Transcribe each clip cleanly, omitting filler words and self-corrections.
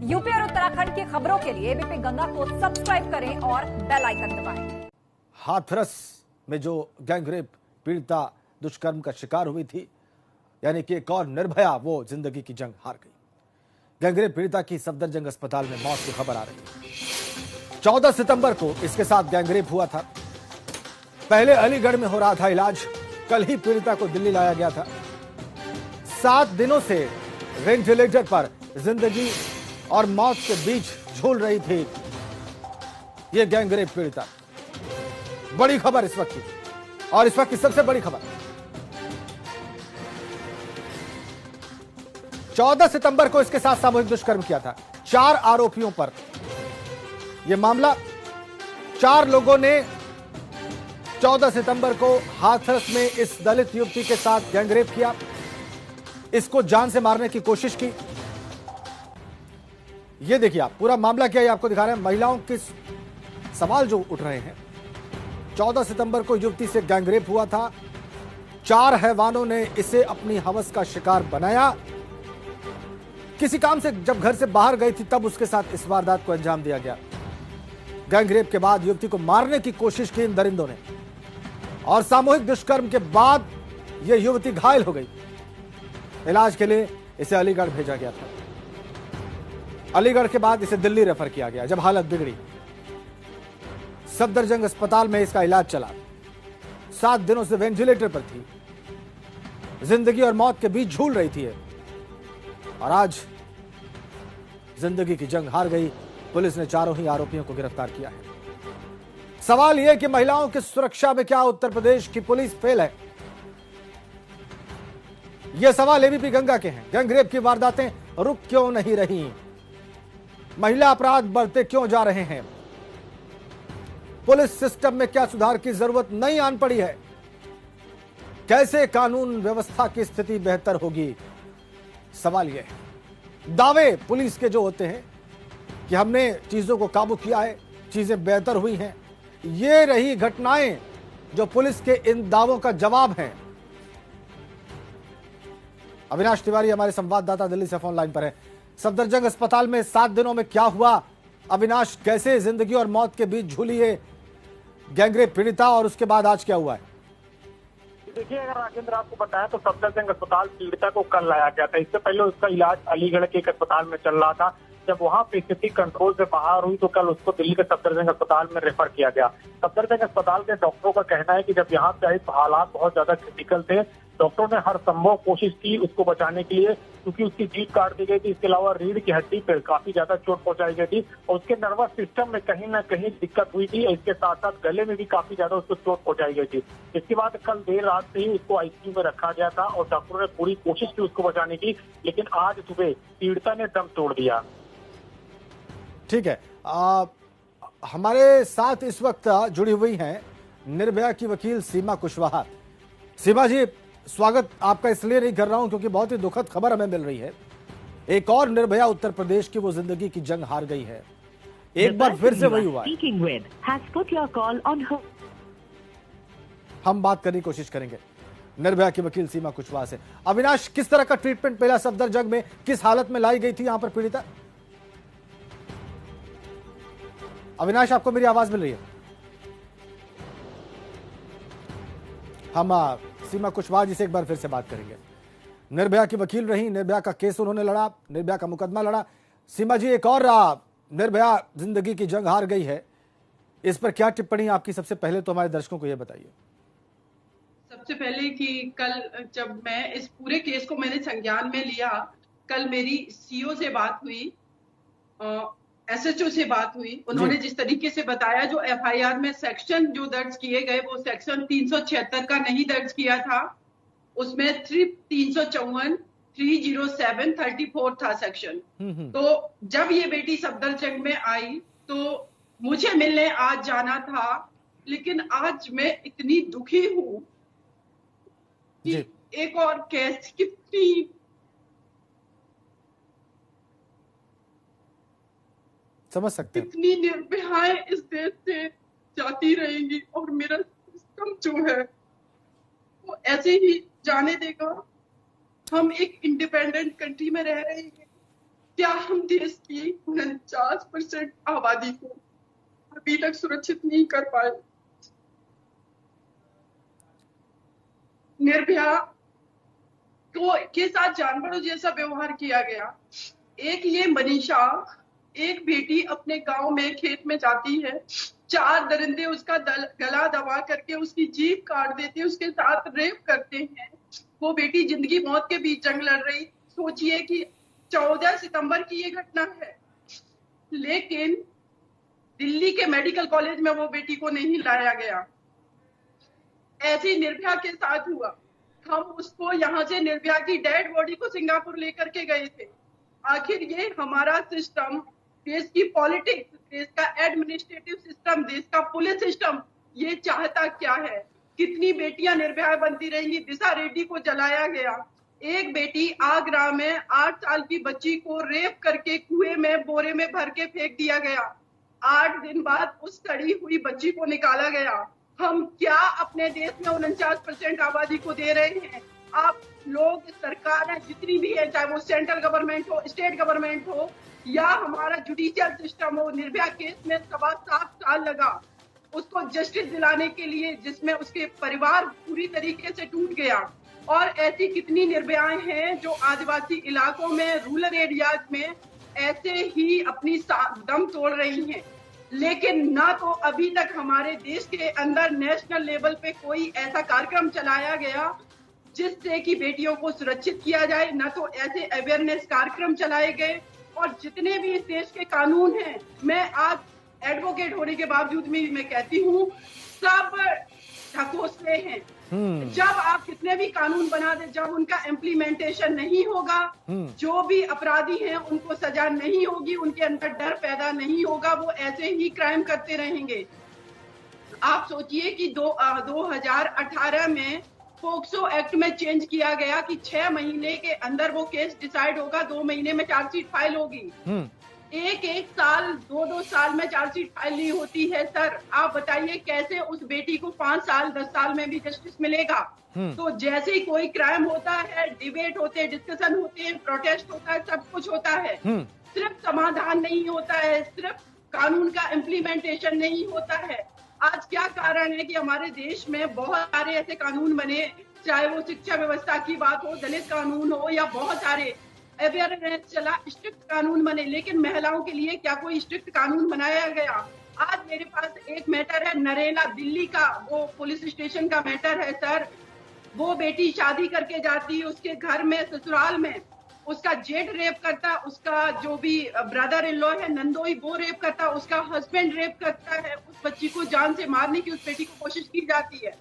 UP और उत्तराखंड की खबरों के लिए एबीपी गंगा को सब्सक्राइब करें और बेल आइकन दबाएं। हाथरस में जो गैंगरेप पीड़िता दुष्कर्म का शिकार हुई थी, यानी कि एक और निर्भया वो जिंदगी की जंग हार गई। गैंगरेप पीड़िता की सफदरजंग अस्पताल में मौत की खबर आ रही है। 14 सितंबर को इसके साथ गैंगरेप हुआ था। पहले अलीगढ़ में हो रहा था इलाज, कल ही पीड़िता को दिल्ली लाया गया था। 7 दिनों से वेंटिलेटर पर जिंदगी और मौत के बीच झूल रही थी ये गैंगरेप पीड़िता। बड़ी खबर इस वक्त की, और इस वक्त की सबसे बड़ी खबर 14 सितंबर को इसके साथ सामूहिक दुष्कर्म किया था। 4 आरोपियों पर यह मामला। 4 लोगों ने 14 सितंबर को हाथरस में इस दलित युवती के साथ गैंगरेप किया, इसको जान से मारने की कोशिश की। ये देखिए आप, पूरा मामला क्या है आपको दिखा रहे हैं। महिलाओं के सवाल जो उठ रहे हैं। 14 सितंबर को युवती से गैंगरेप हुआ था। 4 हैवानों ने इसे अपनी हवस का शिकार बनाया। किसी काम से जब घर से बाहर गई थी तब उसके साथ इस वारदात को अंजाम दिया गया। गैंगरेप के बाद युवती को मारने की कोशिश की इन दरिंदों ने, और सामूहिक दुष्कर्म के बाद यह युवती घायल हो गई। इलाज के लिए इसे अलीगढ़ भेजा गया था। अलीगढ़ के बाद इसे दिल्ली रेफर किया गया। जब हालत बिगड़ी, सफदरजंग अस्पताल में इसका इलाज चला। 7 दिनों से वेंटिलेटर पर थी, जिंदगी और मौत के बीच झूल रही थी और आज जिंदगी की जंग हार गई। पुलिस ने 4 ही आरोपियों को गिरफ्तार किया है। सवाल यह कि महिलाओं की सुरक्षा में क्या उत्तर प्रदेश की पुलिस फेल है? यह सवाल एबीपी गंगा के हैं। गैंगरेप की वारदातें रुक क्यों नहीं रही? महिला अपराध बढ़ते क्यों जा रहे हैं? पुलिस सिस्टम में क्या सुधार की जरूरत नहीं आन पड़ी है? कैसे कानून व्यवस्था की स्थिति बेहतर होगी? सवाल यह है। दावे पुलिस के जो होते हैं कि हमने चीजों को काबू किया है, चीजें बेहतर हुई हैं, ये रही घटनाएं जो पुलिस के इन दावों का जवाब हैं। अविनाश तिवारी हमारे संवाददाता दिल्ली से फोन लाइन पर है। सफदरजंग अस्पताल में 7 दिनों में क्या हुआ? अविनाश, कैसे जिंदगी और मौत के बीच झूली है गैंगरेप पीड़िता, और उसके बाद आज क्या हुआ है? देखिए, अगर राजेंद्र आपको बताया तो सफदरजंग अस्पताल पीड़िता को कल लाया गया था। इससे पहले उसका इलाज अलीगढ़ के एक अस्पताल में चल रहा था। जब वहां पे स्थिति कंट्रोल से बाहर हुई तो कल उसको दिल्ली के सफदरजंग अस्पताल में रेफर किया गया। सफदरजंग अस्पताल के डॉक्टरों का कहना है कि जब यहाँ पे आई तो हालात बहुत ज्यादा क्रिटिकल थे। डॉक्टरों ने हर संभव कोशिश की उसको बचाने के लिए, क्योंकि उसकी जीभ काट दी गई थी। इसके अलावा रीढ़ की हड्डी पर काफी ज्यादा चोट पहुंचाई गई थी और उसके नर्वस सिस्टम में कहीं ना कहीं दिक्कत हुई थी। इसके साथ साथ गले में भी काफी ज्यादा उसको चोट पहुंचाई गई थी। इसके बाद कल देर रात से ही उसको आईसीयू में रखा गया था और डॉक्टरों ने पूरी कोशिश की उसको बचाने की, लेकिन आज सुबह पीड़िता ने दम तोड़ दिया। ठीक है, हमारे साथ इस वक्त जुड़ी हुई हैं निर्भया की वकील सीमा कुशवाहा। सीमा जी, स्वागत आपका इसलिए नहीं कर रहा हूं क्योंकि बहुत ही दुखद खबर हमें मिल रही है। एक और निर्भया उत्तर प्रदेश की वो जिंदगी की जंग हार गई है। एक बार फिर से वही हुआ है। हम बात करने की कोशिश करेंगे निर्भया की वकील सीमा कुशवाहा से। अविनाश, किस तरह का ट्रीटमेंट मिला सफदरजंग में? किस हालत में लाई गई थी यहां पर पीड़िता? अविनाश, आपको मेरी आवाज मिल रही है? हम सीमा कुशवाहा जी से एक बार फिर से बात करेंगे। निर्भया की वकील रही, निर्भया का केस उन्होंने लड़ा, निर्भया का मुकदमा लड़ा। सीमा जी, एक और निर्भया जिंदगी की जंग हार गई है, इस पर क्या टिप्पणी आपकी? सबसे पहले तो हमारे दर्शकों को यह बताइए। सबसे पहले कि कल जब मैं इस पूरे केस को मैंने संज्ञान में लिया, कल मेरी सीओ से बात हुई, एसएचओ से बात हुई। उन्होंने जिस तरीके से बताया, जो एफआईआर में सेक्शन जो दर्ज किए गए वो सेक्शन 376 का नहीं दर्ज किया था। उसमें 354, 307, 34 था सेक्शन। तो जब ये बेटी सफदरजंग में आई तो मुझे मिलने आज जाना था, लेकिन आज मैं इतनी दुखी हूं कि एक और केस कितनी समझ सकते हैं, कितनी निर्भयाएं इस देश से जाती रहेंगी और मेरा सिस्टम जो है वो ऐसे ही जाने देगा। हम एक इंडिपेंडेंट कंट्री में रह रहे हैं, क्या हम देश की 49% आबादी को अभी तक सुरक्षित नहीं कर पाए? निर्भया के साथ जानवरों जैसा व्यवहार किया गया। एक ये मनीषा, एक बेटी अपने गांव में खेत में जाती है, 4 दरिंदे उसका गला दबा करके उसकी जीभ काट देते हैं, उसके साथ रेप करते हैं। वो बेटी जिंदगी मौत के बीच जंग लड़ रही। सोचिए कि 14 सितंबर की ये घटना है, लेकिन दिल्ली के मेडिकल कॉलेज में वो बेटी को नहीं लाया गया। ऐसी निर्भया के साथ हुआ। हम उसको यहाँ से निर्भया की डेड बॉडी को सिंगापुर लेकर के गए थे। आखिर ये हमारा सिस्टम, देश की पॉलिटिक्स, देश का एडमिनिस्ट्रेटिव सिस्टम, देश का पुलिस सिस्टम ये चाहता क्या है? कितनी बेटियां निर्भया बनती रहेंगी? दिशा रेड्डी को जलाया गया। एक बेटी आगरा में 8 साल की बच्ची को रेप करके कुएं में बोरे में भर के फेंक दिया गया। 8 दिन बाद उस सड़ी हुई बच्ची को निकाला गया। हम क्या अपने देश में 49% आबादी को दे रहे हैं? आप लोग, सरकार जितनी भी है, चाहे वो सेंट्रल गवर्नमेंट हो, स्टेट गवर्नमेंट हो या हमारा जुडिशियल सिस्टम हो, निर्भया केस में 7.25 साल लगा उसको जस्टिस दिलाने के लिए, जिसमें उसके परिवार पूरी तरीके से टूट गया। और ऐसी कितनी निर्भयाएं हैं जो आदिवासी इलाकों में, रूरल एरियाज में ऐसे ही अपनी दम तोड़ रही हैं। लेकिन ना तो अभी तक हमारे देश के अंदर नेशनल लेवल पे कोई ऐसा कार्यक्रम चलाया गया जिससे कि बेटियों को सुरक्षित किया जाए, ना तो ऐसे अवेयरनेस कार्यक्रम चलाए गए। और जितने भी इस देश के कानून हैं, मैं आज एडवोकेट होने के बावजूद भी मैं कहती हूँ, सब ढकोसले हैं। जब आप कितने भी कानून बना दे, जब उनका इम्प्लीमेंटेशन नहीं होगा, जो भी अपराधी हैं उनको सजा नहीं होगी, उनके अंदर डर पैदा नहीं होगा, वो ऐसे ही क्राइम करते रहेंगे। आप सोचिए कि 2018 में पोक्सो एक्ट में चेंज किया गया कि 6 महीने के अंदर वो केस डिसाइड होगा, 2 महीने में चार्जशीट फाइल होगी। एक साल, 2 साल में चार्जशीट फाइल नहीं होती है। सर आप बताइए कैसे उस बेटी को 5 साल 10 साल में भी जस्टिस मिलेगा? तो जैसे ही कोई क्राइम होता है, डिबेट होते हैं, डिस्कशन होते हैं, प्रोटेस्ट होता है, सब कुछ होता है, सिर्फ समाधान नहीं होता है, सिर्फ कानून का इम्प्लीमेंटेशन नहीं होता है। आज क्या कारण है कि हमारे देश में बहुत सारे ऐसे कानून बने, चाहे वो शिक्षा व्यवस्था की बात हो, दलित कानून हो, या बहुत सारे अवेयरनेस चला, स्ट्रिक्ट कानून बने, लेकिन महिलाओं के लिए क्या कोई स्ट्रिक्ट कानून बनाया गया? आज मेरे पास एक मैटर है नरेला, दिल्ली का, वो पुलिस स्टेशन का मैटर है सर। वो बेटी शादी करके जाती है, उसके घर में, ससुराल में उसका जेठ रेप करता, उसका जो भी ब्रदर इन लॉ है, नंदोई, वो रेप करता, उसका हस्बैंड रेप करता है, उस बच्ची को जान से मारने की उस बेटी को कोशिश की जाती है।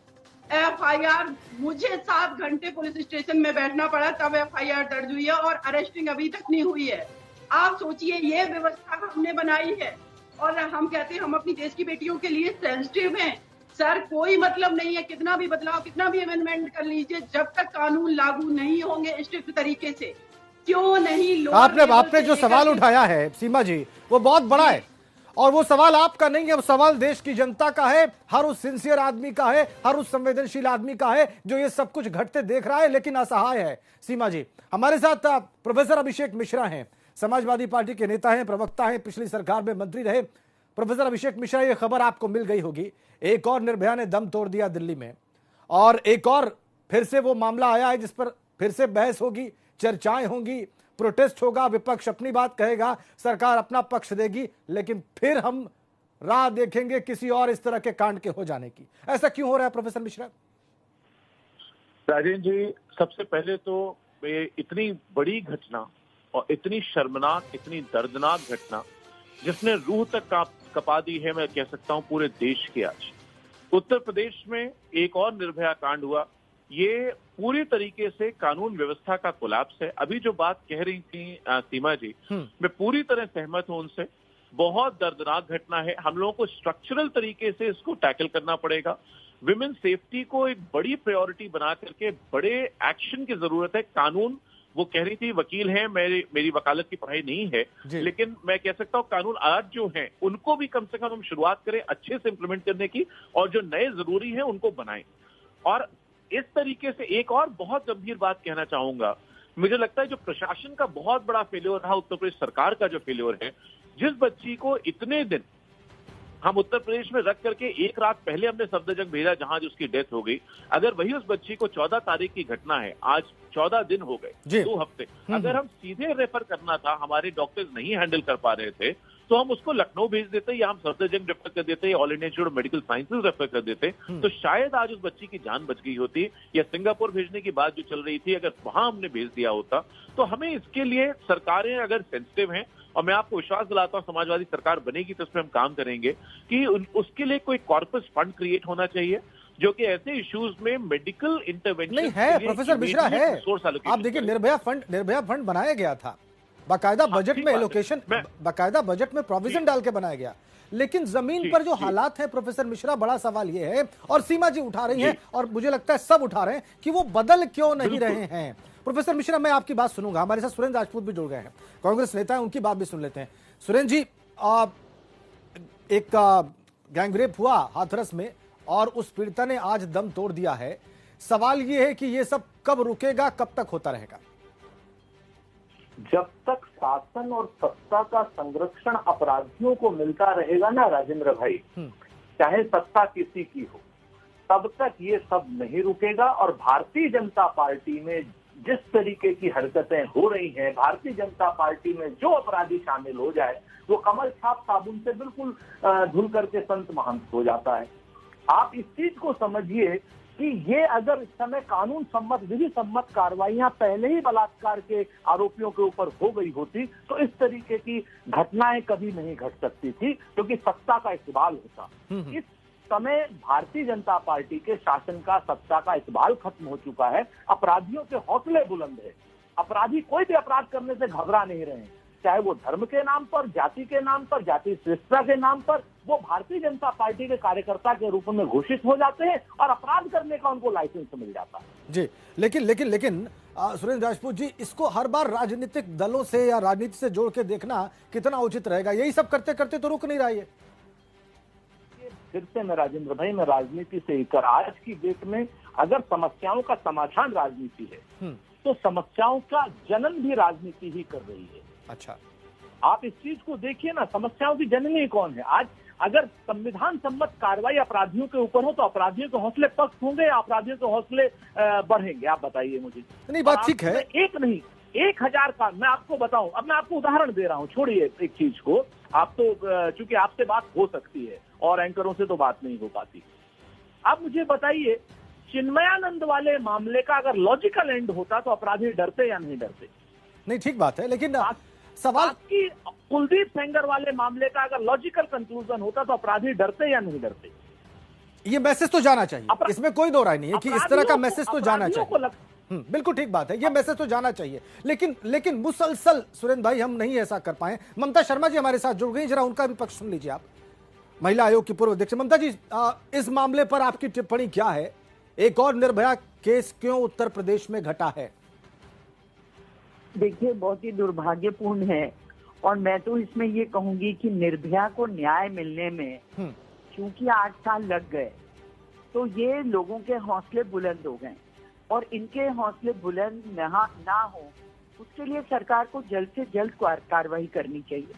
FIR, मुझे 7 घंटे पुलिस स्टेशन में बैठना पड़ा, तब FIR दर्ज हुई है और अरेस्टिंग अभी तक नहीं हुई है। आप सोचिए, ये व्यवस्था हमने बनाई है और हम कहते हैं हम अपनी देश की बेटियों के लिए सेंसिटिव हैं। सर कोई मतलब नहीं है, कितना भी बदलाव, कितना भी अमेंडमेंट कर लीजिए, जब तक कानून लागू नहीं होंगे स्ट्रिक्ट तरीके से, क्यों नहीं लोग। आपने जो सवाल उठाया है सीमा जी, वो बहुत बड़ा है और वो सवाल आपका नहीं है, वो सवाल देश की जनता का है, हर उस सिंसियर आदमी का है, हर उस संवेदनशील आदमी का है जो ये सब कुछ घटते देख रहा है लेकिन असहाय है। सीमा जी, हमारे साथ प्रोफेसर अभिषेक मिश्रा हैं, समाजवादी पार्टी के नेता हैं, प्रवक्ता हैं, पिछली सरकार में मंत्री रहे। प्रोफेसर अभिषेक मिश्रा, ये खबर आपको मिल गई होगी, एक और निर्भया ने दम तोड़ दिया दिल्ली में और एक और फिर से वो मामला आया है जिस पर फिर से बहस होगी, चर्चाएं होंगी, प्रोटेस्ट होगा, विपक्ष अपनी बात कहेगा, सरकार अपना पक्ष देगी, लेकिन फिर हम राह देखेंगे किसी और इस तरह के कांड के हो जाने की। ऐसा क्यों हो रहा है प्रोफेसर मिश्रा? राजेंद्र जी, सबसे पहले तो इतनी बड़ी घटना और इतनी शर्मनाक, इतनी दर्दनाक घटना जिसने रूह तक कपा दी है, मैं कह सकता हूं पूरे देश की। आज उत्तर प्रदेश में एक और निर्भया कांड हुआ। ये पूरी तरीके से कानून व्यवस्था का कोलैप्स है। अभी जो बात कह रही थी सीमा जी, मैं पूरी तरह सहमत हूं उनसे। बहुत दर्दनाक घटना है, हम लोगों को स्ट्रक्चरल तरीके से इसको टैकल करना पड़ेगा। विमेन सेफ्टी को एक बड़ी प्रायोरिटी बना करके बड़े एक्शन की जरूरत है। कानून, वो कह रही थी वकील हैं, मेरी वकालत की पढ़ाई नहीं है, लेकिन मैं कह सकता हूं कानून आज जो हैं उनको भी कम से कम हम शुरुआत करें अच्छे से इंप्लीमेंट करने की, और जो नए जरूरी हैं उनको बनाएं। और इस तरीके से एक और बहुत गंभीर बात कहना चाहूंगा मुझे लगता है जो प्रशासन का बहुत बड़ा फेल्योर रहा, उत्तर प्रदेश सरकार का जो फेल्योर है, जिस बच्ची को इतने दिन हम उत्तर प्रदेश में रख करके एक रात पहले हमने सफदरजंग भेजा जहां उसकी डेथ हो गई, अगर वही उस बच्ची को 14 तारीख की घटना है, आज 14 दिन हो गए, 2 हफ्ते, अगर हम सीधे रेफर करना था, हमारे डॉक्टर्स नहीं हैंडल कर पा रहे थे, तो हम उसको लखनऊ भेज देते या हम सफदरजंग रेफर कर देते या all India institute of medical sciences refer कर देते, तो शायद आज उस बच्ची की जान बच गई होती। या सिंगापुर भेजने की बात जो चल रही थी, अगर वहां हमने भेज दिया होता, तो हमें इसके लिए सरकारें अगर सेंसिटिव हैं, और मैं आपको विश्वास दिलाता हूं समाजवादी सरकार बनेगी तो इसमें हम काम करेंगे कि उसके लिए कोई कॉर्पस फंड क्रिएट होना चाहिए जो कि ऐसे इश्यूज में मेडिकल इंटरवेंशन नहीं है। प्रोफेसर मिश्रा है, आप देखिए निर्भया फंड बनाया गया था, बाकायदा बजट में एलोकेशन, बाकायदा बजट में प्रोविजन डाल के बनाया गया, लेकिन जमीन पर जो हालात है प्रोफेसर मिश्रा, बड़ा सवाल ये है, और सीमा जी उठा रही हैं और मुझे लगता है सब उठा रहे हैं कि वो बदल क्यों नहीं रहे हैं। प्रोफेसर मिश्रा, मैं आपकी बात सुनूंगा, हमारे साथ सुरेंद्र राजपूत भी जुड़ गए हैं, कांग्रेस नेता है, उनकी बात भी सुन लेते हैं। सुरेंद्र जी, एक गैंगरेप हुआ हाथरस में और उस पीड़िता ने आज दम तोड़ दिया है, सवाल ये है कि ये सब कब रुकेगा, कब तक होता रहेगा? जब तक शासन और सत्ता का संरक्षण अपराधियों को मिलता रहेगा ना राजेंद्र भाई, चाहे सत्ता किसी की हो, तब तक ये सब नहीं रुकेगा। और भारतीय जनता पार्टी में जिस तरीके की हरकतें हो रही हैं, भारतीय जनता पार्टी में जो अपराधी शामिल हो जाए वो कमल छाप साबुन से बिल्कुल धुल करके संत महंत हो जाता है। आप इस चीज को समझिए कि ये अगर इस समय कानून सम्मत, विधि सम्मत कार्रवाइयां पहले ही बलात्कार के आरोपियों के ऊपर हो गई होती तो इस तरीके की घटनाएं कभी नहीं घट सकती थी, क्योंकि सत्ता का इकबाल होता। इस समय भारतीय जनता पार्टी के शासन का, सत्ता का इकबाल खत्म हो चुका है, अपराधियों के हौसले बुलंद है, अपराधी कोई भी अपराध करने से घबरा नहीं रहे हैं, चाहे वो धर्म के नाम पर, जाति के नाम पर, जाति श्रेष्ठता के नाम पर, वो भारतीय जनता पार्टी के कार्यकर्ता के रूप में घोषित हो जाते हैं और अपराध करने का उनको लाइसेंस मिल जाता है। जी, लेकिन सुरेंद्र राजपूत जी, इसको हर बार राजनीतिक दलों से या राजनीति से जोड़ के देखना कितना उचित रहेगा? यही सब करते करते तो रुक नहीं रहा है। फिर से मैं राजेंद्र भाई, मैं राजनीति से लेकर आज की डेट में अगर समस्याओं का समाधान राजनीति है तो समस्याओं का जनन भी राजनीति ही कर रही है। अच्छा, आप इस चीज को देखिए ना, समस्याओं की जननी कौन है? आज अगर संविधान सम्मत कार्रवाई अपराधियों के ऊपर हो तो अपराधियों के हौसले पस्त होंगे या अपराधियों के हौसले बढ़ेंगे? आप बताइए मुझे। नहीं, बात ठीक है। एक नहीं, 1000 का मैं आपको बताऊं, अब मैं आपको उदाहरण दे रहा हूं, छोड़िए एक चीज को, आप तो चूंकि आपसे बात हो सकती है और एंकरों से तो बात नहीं हो पाती। अब मुझे बताइए, चिन्मयानंद वाले मामले का अगर लॉजिकल एंड होता तो अपराधी डरते या नहीं डरते? नहीं, ठीक बात है, लेकिन सवाल की कुलदीप सेंगर वाले मामले का अगर लॉजिकल कंक्लूजन होता तो अपराधी डरते या नहीं डरते? ये मैसेज तो जाना चाहिए, इसमें कोई दो राय नहीं है कि इस तरह का मैसेज तो जाना चाहिए। बिल्कुल ठीक बात है, ये मैसेज तो जाना चाहिए, लेकिन मुसलसल सुरेंद्र भाई हम नहीं ऐसा कर पाए। ममता शर्मा जी हमारे साथ जुड़ गई, जरा उनका भी पक्ष सुन लीजिए आप, महिला आयोग की पूर्व अध्यक्ष। ममता जी, इस मामले पर आपकी टिप्पणी क्या है? एक और निर्भया केस क्यों उत्तर प्रदेश में घटा है? देखिए, बहुत ही दुर्भाग्यपूर्ण है और मैं तो इसमें ये कहूंगी कि निर्भया को न्याय मिलने में क्योंकि 8 साल लग गए तो ये लोगों के हौसले बुलंद हो गए, और इनके हौसले बुलंद ना हो उसके लिए सरकार को जल्द से जल्द कार्रवाई करनी चाहिए।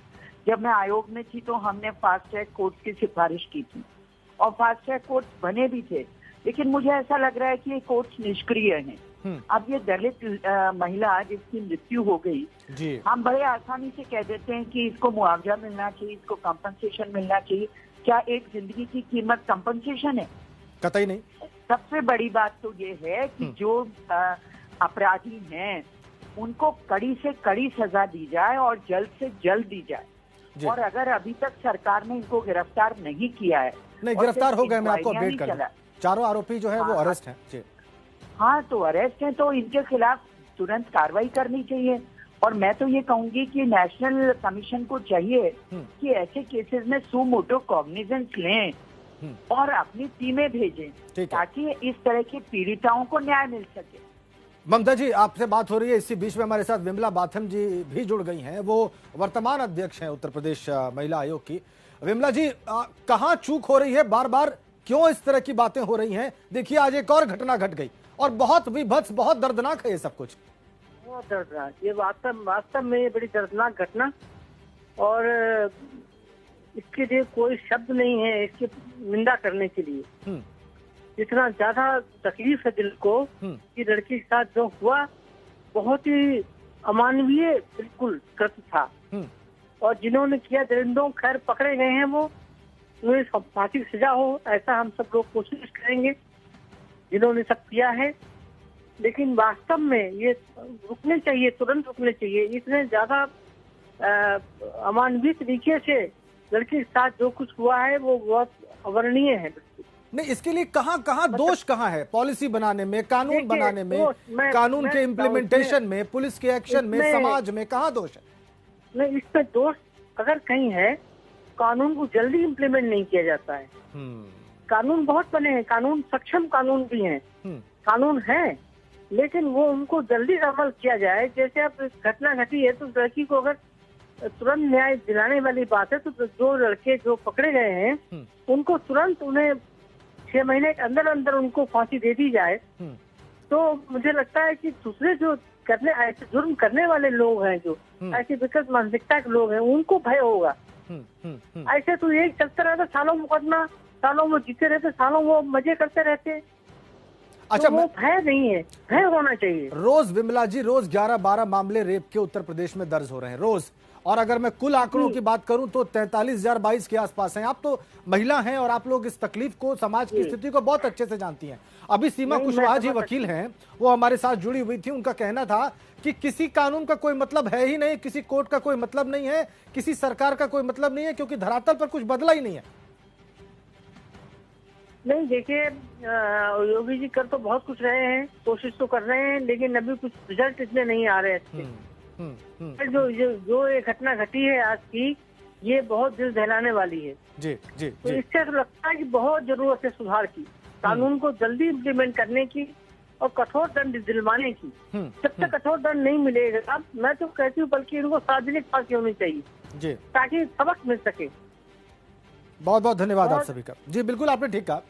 जब मैं आयोग में थी तो हमने फास्ट ट्रैक कोर्ट की सिफारिश की थी और फास्ट ट्रैक कोर्ट बने भी थे, लेकिन मुझे ऐसा लग रहा है कि ये कोर्ट निष्क्रिय हैं। अब ये दलित महिला जिसकी मृत्यु हो गई, हम बड़े आसानी से कह देते हैं कि इसको मुआवजा मिलना चाहिए, इसको कंपनसेशन मिलना चाहिए। क्या एक जिंदगी की कीमत कंपनसेशन है? कतई नहीं। सबसे बड़ी बात तो ये है कि जो अपराधी हैं उनको कड़ी से कड़ी सजा दी जाए और जल्द से जल्द दी जाए। और अगर अभी तक सरकार ने इनको गिरफ्तार नहीं किया है, नहीं गिरफ्तार हो गए, मैं आपको अपडेट कर दूं, चारों आरोपी जो है वो अरेस्ट हैं। जी हाँ, तो अरेस्ट हैं तो इनके खिलाफ तुरंत कार्रवाई करनी चाहिए। और मैं तो ये कहूंगी कि नेशनल कमीशन को चाहिए कि ऐसे केसेस में सुमोटो कॉग्निजेंस लें और अपनी टीमें भेजें ताकि इस तरह की पीड़िताओं को न्याय मिल सके। ममता जी, आपसे बात हो रही है, इसी बीच में हमारे साथ विमला बाथम जी भी जुड़ गई हैं, वो वर्तमान अध्यक्ष हैं उत्तर प्रदेश महिला आयोग की। विमला जी, कहाँ चूक हो रही है? बार बार क्यों इस तरह की बातें हो रही हैं? देखिए, आज एक और घटना घट गई और बहुत विभत्स, बहुत दर्दनाक है ये सब कुछ। बहुत दर्दनाक, ये वास्तव में ये बड़ी दर्दनाक घटना, और इसके लिए कोई शब्द नहीं है इसकी निंदा करने के लिए। इतना ज्यादा तकलीफ है दिल को कि लड़की के साथ जो हुआ बहुत ही अमानवीय बिल्कुल कृत्य था, और जिन्होंने किया दरिंदों खैर पकड़े गए हैं, वो उन्हें फांसी की सजा हो ऐसा हम सब लोग कोशिश करेंगे जिन्होंने सब किया है। लेकिन वास्तव में ये रुकने चाहिए, तुरंत रुकने चाहिए। इतने ज्यादा अमानवीय तरीके से लड़की के साथ जो कुछ हुआ है वो बहुत अवर्णनीय है। नहीं, इसके लिए कहाँ दोष कहाँ है? पॉलिसी बनाने में, कानून बनाने में, कानून के इम्प्लीमेंटेशन में, पुलिस के एक्शन में, समाज में कहाँ दोष है? नहीं, इसमें दोष अगर कहीं है, कानून को जल्दी इम्प्लीमेंट नहीं किया जाता है। कानून बहुत बने हैं, कानून सक्षम कानून भी हैं, कानून है, लेकिन वो उनको जल्दी अमल किया जाए। जैसे अब घटना घटी है तो लड़की को अगर तुरंत न्याय दिलाने वाली बात है तो जो लड़के जो पकड़े गए हैं उनको तुरंत उन्हें 6 महीने के अंदर अंदर उनको फांसी दे दी जाए, तो मुझे लगता है कि दूसरे जो ऐसे जुर्म करने वाले लोग हैं, जो ऐसी विकृत मानसिकता के लोग हैं, उनको भय होगा। ऐसे तो यही चलता रहता, सालों मुकदमा, सालों वो जीते रहते, सालों वो मजे करते रहते। अच्छा, तो वो भय नहीं है, भय होना चाहिए। रोज विमला जी, रोज 11-12 मामले रेप के उत्तर प्रदेश में दर्ज हो रहे हैं रोज, और अगर मैं कुल आंकड़ों की बात करूं तो 43,022 के आसपास हैं। आप तो महिला हैं और आप लोग इस तकलीफ को, समाज की स्थिति को बहुत अच्छे से जानती हैं। अभी सीमा कुशवाहा जी वकील हैं, वो हमारे साथ जुड़ी हुई थी। उनका कहना था कि किसी कानून का कोई मतलब है ही नहीं, किसी कोर्ट का कोई मतलब नहीं है, किसी सरकार का कोई मतलब नहीं है, क्योंकि धरातल पर कुछ बदला ही नहीं है। नहीं, देखिए, योगी जी कर तो बहुत कुछ रहे हैं, कोशिश तो कर रहे हैं, लेकिन अभी कुछ रिजल्ट इतने नहीं आ रहे अच्छे। जो ये घटना घटी है आज की, ये बहुत दिल दहलाने वाली है। जी जी तो जी। इससे तो लगता है कि बहुत जरूरत है सुधार की, कानून को जल्दी इम्प्लीमेंट करने की और कठोर दंड दिलवाने की। जब तक कठोर दंड नहीं मिलेगा, मैं तो कहती हूँ बल्कि इनको सार्वजनिक फांसी होनी चाहिए जी, ताकि सबक मिल सके। बहुत बहुत धन्यवाद आप सभी का। जी बिल्कुल, आपने ठीक कहा,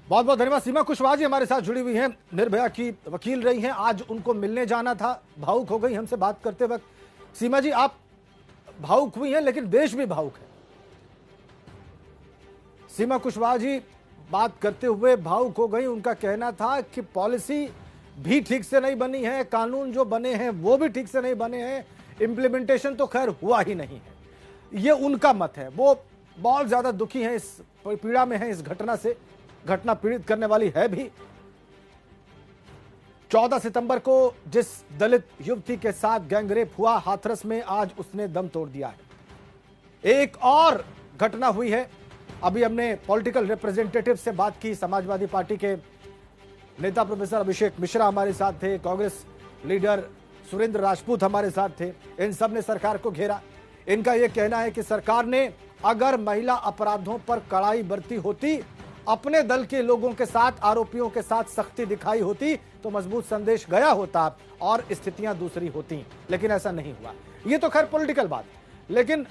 बहुत बहुत धन्यवाद। सीमा कुशवाहा जी हमारे साथ जुड़ी हुई हैं, निर्भया की वकील रही हैं। आज उनको मिलने जाना था, भावुक हो गई हमसे बात करते वक्त। सीमा जी, आप भावुक हुई हैं, लेकिन देश भी भावुक है। सीमा कुशवाहा जी बात करते हुए भावुक हो गई। उनका कहना था कि पॉलिसी भी ठीक से नहीं बनी है, कानून जो बने हैं वो भी ठीक से नहीं बने हैं, इम्प्लीमेंटेशन तो खैर हुआ ही नहीं है। ये उनका मत है। वो बहुत ज्यादा दुखी हैं, इस पीड़ा में हैं इस घटना से। घटना पीड़ित करने वाली है भी। 14 सितंबर को जिस दलित युवती के साथ गैंगरेप हुआ हाथरस में, आज उसने दम तोड़ दिया है। एक और घटना हुई है। अभी हमने पॉलिटिकल रिप्रेजेंटेटिव से बात की। समाजवादी पार्टी के नेता प्रोफेसर अभिषेक मिश्रा हमारे साथ थे, कांग्रेस लीडर सुरेंद्र राजपूत हमारे साथ थे। इन सब ने सरकार को घेरा। इनका यह कहना है कि सरकार ने अगर महिला अपराधों पर कड़ाई बरती होती, अपने दल के लोगों के साथ, आरोपियों के साथ सख्ती दिखाई होती, तो मजबूत संदेश गया होता और स्थितियां दूसरी होती, लेकिन ऐसा नहीं हुआ। ये तो खैर पॉलिटिकल बात, लेकिन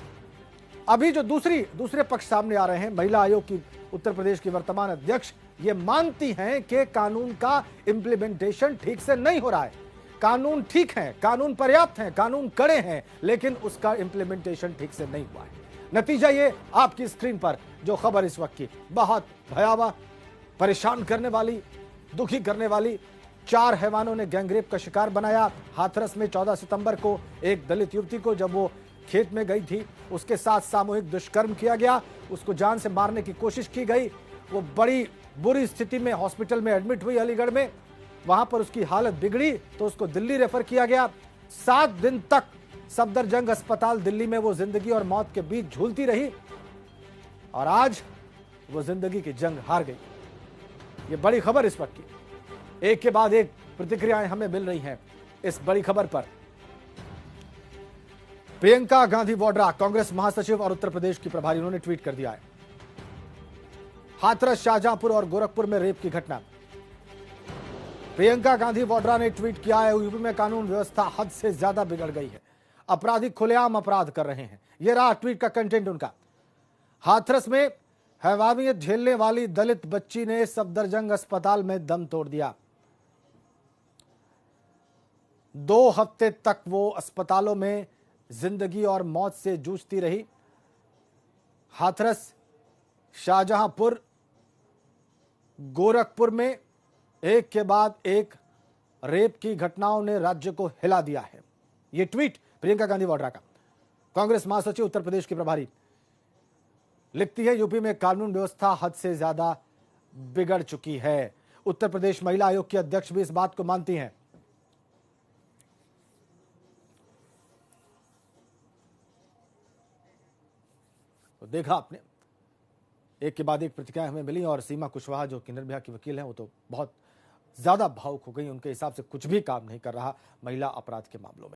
अभी जो दूसरे पक्ष सामने आ रहे हैं, महिला आयोग की उत्तर प्रदेश की वर्तमान अध्यक्ष ये मानती हैं कि कानून का इंप्लीमेंटेशन ठीक से नहीं हो रहा है। कानून ठीक है, कानून पर्याप्त है, कानून कड़े हैं, लेकिन उसका इंप्लीमेंटेशन ठीक से नहीं हुआ है। नतीजा ये आपकी स्क्रीन पर जो खबर इस वक्त की, बहुत भयावह, परेशान करने वाली, दुखी करने वाली। 4 हैवानों ने गैंगरेप का शिकार बनाया। हाथरस में 14 सितंबर को एक दलित युवती को, जब वो खेत में गई थी, उसके साथ सामूहिक दुष्कर्म किया गया। उसको जान से मारने की कोशिश की गई। वो बड़ी बुरी स्थिति में हॉस्पिटल में एडमिट हुई अलीगढ़ में। वहां पर उसकी हालत बिगड़ी तो उसको दिल्ली रेफर किया गया। 7 दिन तक सफदरजंग अस्पताल दिल्ली में वो जिंदगी और मौत के बीच झूलती रही, और आज वो जिंदगी की जंग हार गई। ये बड़ी खबर इस वक्त की। एक के बाद एक प्रतिक्रियाएं हमें मिल रही हैं इस बड़ी खबर पर। प्रियंका गांधी वाड्रा, कांग्रेस महासचिव और उत्तर प्रदेश की प्रभारी, उन्होंने ट्वीट कर दिया है, हाथरस, शाहजहांपुर और गोरखपुर में रेप की घटना। प्रियंका गांधी वाड्रा ने ट्वीट किया है, यूपी में कानून व्यवस्था हद से ज्यादा बिगड़ गई है, अपराधी खुलेआम अपराध कर रहे हैं। यह रहा ट्वीट का कंटेंट उनका। हाथरस में हैवानियत झेलने वाली दलित बच्ची ने सफदरजंग अस्पताल में दम तोड़ दिया। 2 हफ्ते तक वो अस्पतालों में जिंदगी और मौत से जूझती रही। हाथरस, शाहजहांपुर, गोरखपुर में एक के बाद एक रेप की घटनाओं ने राज्य को हिला दिया है। ये ट्वीट प्रियंका गांधी वाड्रा का। कांग्रेस महासचिव उत्तर प्रदेश की प्रभारी लिखती है, यूपी में कानून व्यवस्था हद से ज्यादा बिगड़ चुकी है। उत्तर प्रदेश महिला आयोग की अध्यक्ष भी इस बात को मानती हैं। तो देखा आपने, एक के बाद एक प्रतिक्रिया हमें मिली और सीमा कुशवाहा जो कि निर्भया की वकील हैं वो तो बहुत ज्यादा भावुक हो गई। उनके हिसाब से कुछ भी काम नहीं कर रहा महिला अपराध के मामलों में।